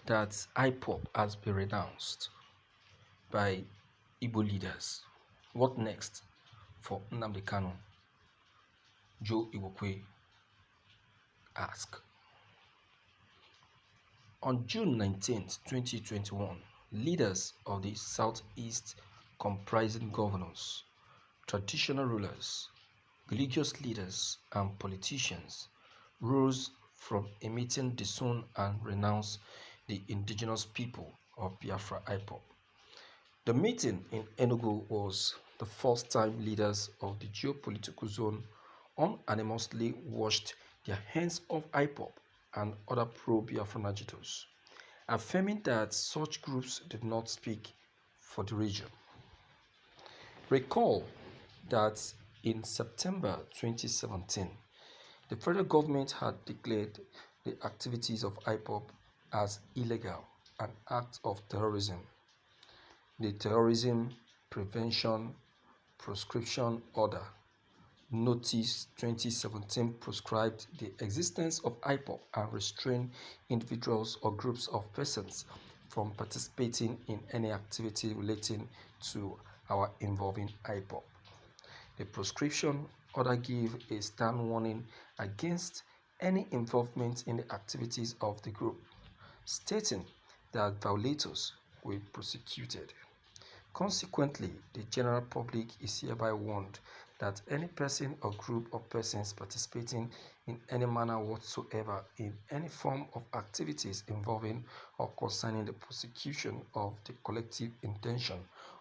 that Ipob has been renounced by Igbo leaders. What next for Nnamdi Kanu? Joe Igbokwe asked. On June 19, 2021, leaders of the Southeast comprising governors, traditional rulers, religious leaders, and politicians rose from a meeting disowned and renounced the indigenous people of Biafra Ipob. The meeting in Enugu was the first time leaders of the geopolitical zone unanimously washed their hands off Ipob and other pro-Biafran agitators, affirming that such groups did not speak for the region. Recall that in September 2017, the federal government had declared the activities of Ipob as illegal, an act of terrorism. The Terrorism Prevention Proscription Order Notice 2017 proscribed the existence of Ipob and restrained individuals or groups of persons from participating in any activity relating to or involving Ipob. The proscription order gave a stern warning against any involvement in the activities of the group, stating that violators will be prosecuted. Consequently, the general public is hereby warned that any person or group of persons participating in any manner whatsoever in any form of activities involving or concerning the prosecution of the collective intention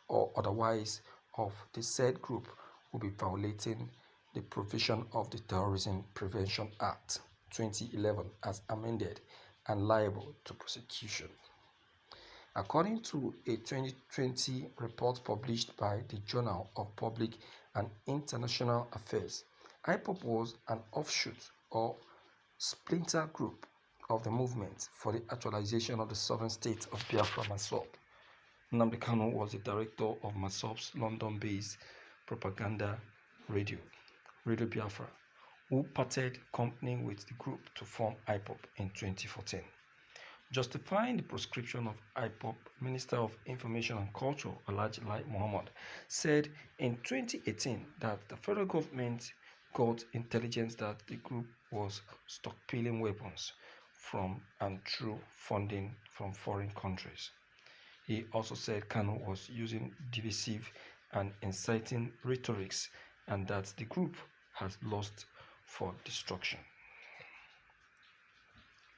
or otherwise of the said group will be violating the provision of the Terrorism Prevention Act 2011 as amended and liable to prosecution. According to a 2020 report published by the Journal of Public and International Affairs, Ipob was an offshoot or splinter group of the movement for the actualization of the sovereign state of Biafra Masob. Nnamdi Kanu was the director of Masob's London-based propaganda Radio Biafra, who parted company with the group to form Ipob in 2014. Justifying the proscription of Ipob, Minister of Information and Culture Alhaji Lai Mohammed said in 2018 that the federal government got intelligence that the group was stockpiling weapons from and through funding from foreign countries. He also said Kanu was using divisive and inciting rhetorics and that the group has lost for destruction.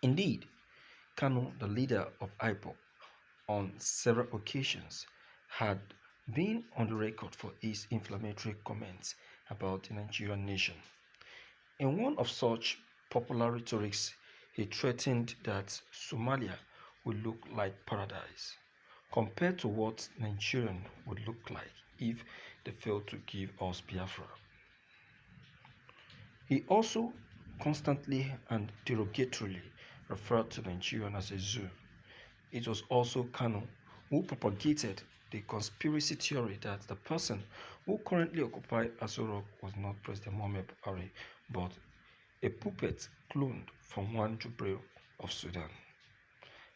Indeed, Kanu, the leader of Ipob, on several occasions had been on the record for his inflammatory comments about the Nigerian nation. In one of such popular rhetorics, he threatened that Somalia would look like paradise, compared to what Nigeria would look like if they failed to give us Biafra. He also constantly and derogatorily referred to Nigeria as a zoo. It was also Kanu who propagated the conspiracy theory that the person who currently occupied Aso Rock was not President Mohamed Buhari, but a puppet cloned from one Jubril of Sudan.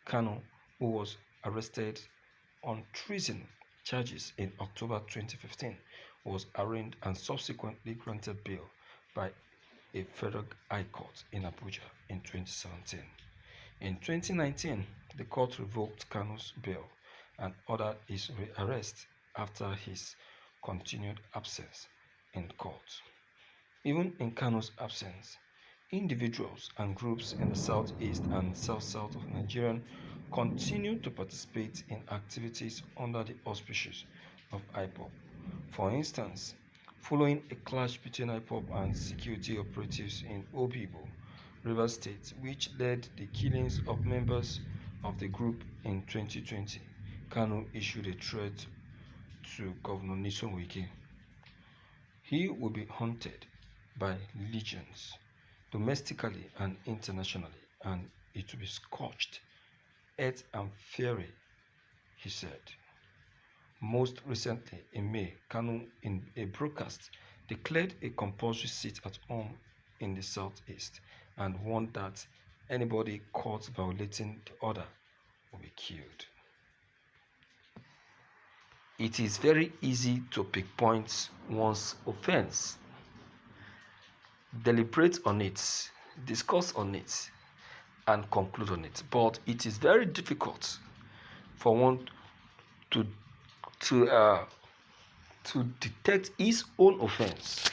Kanu, who was arrested on treason charges in October 2015, was arraigned and subsequently granted bail by a federal high court in Abuja in 2017. In 2019, the court revoked Kanu's bail and ordered his rearrest after his continued absence in court. Even in Kanu's absence, individuals and groups in the southeast and south-south of Nigeria continue to participate in activities under the auspices of Ipob. For instance, following a clash between Ipob and security operatives in Obibo, Rivers State, which led the killings of members of the group in 2020, Kanu issued a threat to Governor Nyesom Wike. He will be hunted by legions, domestically and internationally, and it will be scorched, earth and fury, he said. Most recently, in May, Kanu, in a broadcast, declared a compulsory sit at home in the southeast and warned that anybody caught violating the order will be killed. It is very easy to pinpoint one's offense, deliberate on it, discuss on it, and conclude on it. But it is very difficult for one to detect his own offense.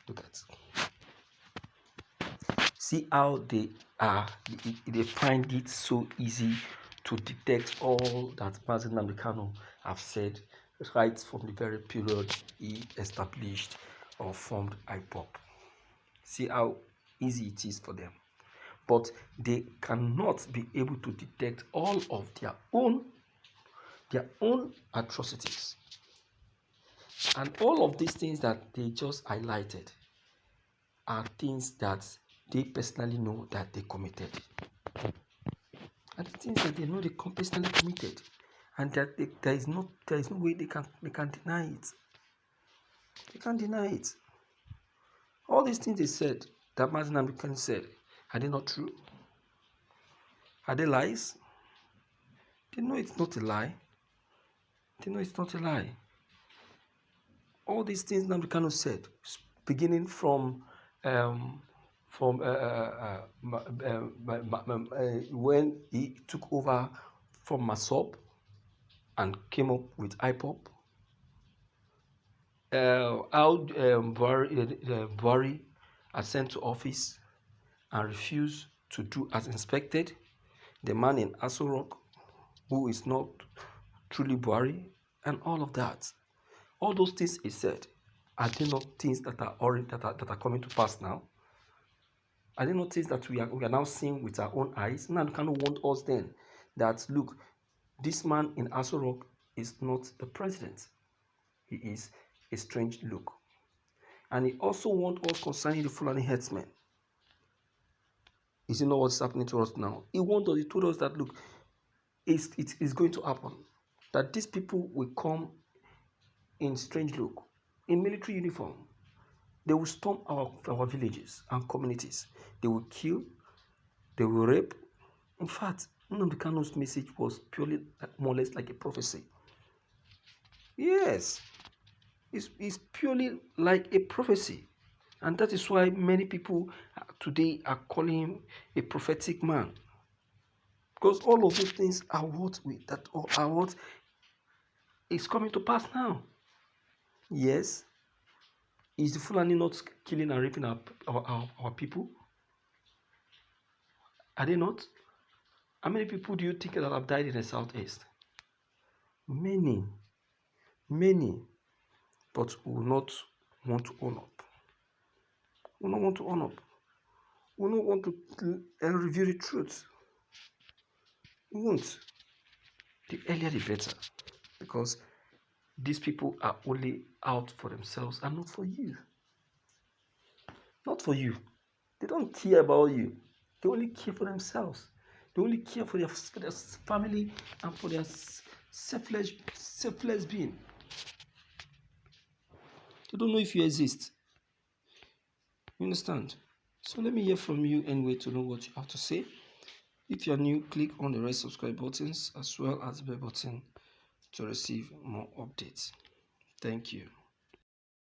Look at. See how they find it so easy to detect all that Mazi Nnamdi Kanu have said right from the very period he established or formed Ipob. See how easy it is for them. But they cannot be able to detect all of their own atrocities. And all of these things that they just highlighted are things that they personally know that they committed. And the things that they know they personally committed. And that there is no way they can deny it. They can't deny it. All these things they said, that Mazi Nnamdi Kanu said, are they not true? Are they lies? They know it's not a lie. They know it's not a lie. All these things Nnamdi Kanu said, beginning from when he took over from Masop and came up with Ipob, how Buhari ascended to office and refused to do as inspected, the man in Aso Rock who is not truly Buhari, and all of that. All those things he said, are they not things that are already that are coming to pass now? Are they not things that we are now seeing with our own eyes? Nnamdi Kanu warned us then that look, this man in Aso Rock is not the president. He is a strange look. And he also warned us concerning the Fulani herdsmen. Is it not what's happening to us now? He warned us, he told us that look, it is going to happen. That these people will come in strange look, in military uniform. They will storm our villages and communities. They will kill, they will rape. In fact, Nnamdi Kanu's message was purely more or less like a prophecy. Yes, it's purely like a prophecy. And that is why many people today are calling him a prophetic man. Because all of those things are what is coming to pass now. Yes. Is the Fulani not killing and raping our people? Are they not? How many people do you think that have died in the southeast? Many. But will not want to own up. Will not want to own up. Will not want to reveal the truth. We won't. The earlier the better. Because these people are only out for themselves and not for you. Not for you. They don't care about you. They only care for themselves. They only care for their family and for their selfless being. They don't know if you exist. You understand? So let me hear from you anyway to know what you have to say. If you are new, click on the red subscribe buttons as well as the bell button to receive more updates. Thank you.